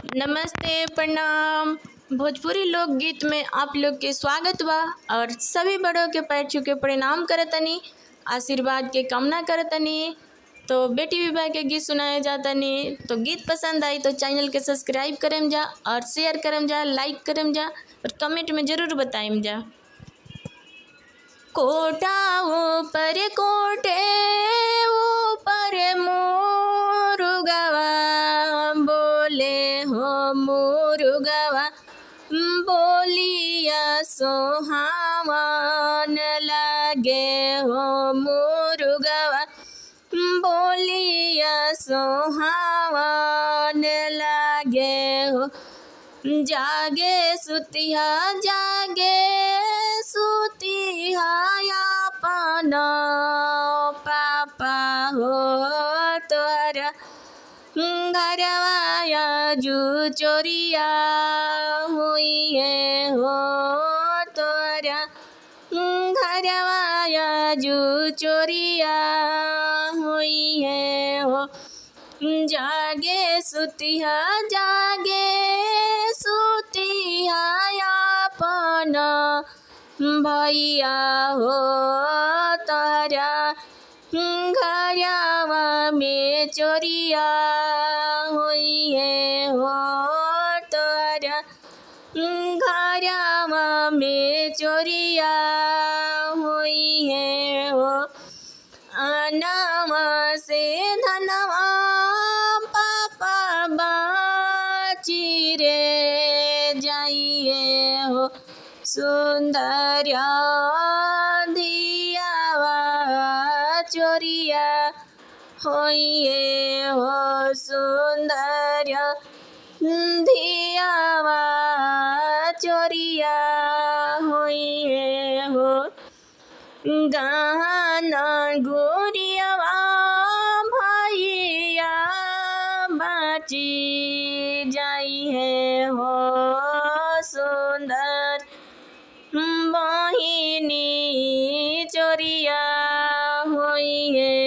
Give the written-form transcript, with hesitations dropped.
नमस्ते, प्रणाम। भोजपुरी लोकगीत में आप लोग के स्वागत बा और सभी बड़ों के पैर छू के प्रणाम करतनी, आशीर्वाद के कामना करतनी। तो बेटी विवाह के गीत सुनाए जातनी। तो गीत पसंद आई तो चैनल के सब्सक्राइब करम जा और शेयर करम जा, लाइक करम जा और कमेंट में ज़रूर बताइम जा। कोटा ऊपर कोटे ऊपर मुरुगवा बोले हो मुरुगवा बोलिया सोहावन लागे हो मुरुगवा बोलिया सोहावन लागे हो। जागे सुतिया अपन पापा हो तोरा घरवाया जू चोरिया हुई है हो तोरा घरवाया जू चोरिया हुई है हो। जागे सुतिया अपन भैया हो तोरा घरवा में चोरिया हुई है हो तोरा घरवा में चोरिया हुई है हो। अनवा से धनवा पापा बाची रे जाइए हो। सुंदर दियावा चोरिया होइए हो। सुंदर दियावा चोरिया होइए हो। गाना गुड़ियावा भैया बाची जाई है हो। सुंदर बहिनी चोरिया हुई है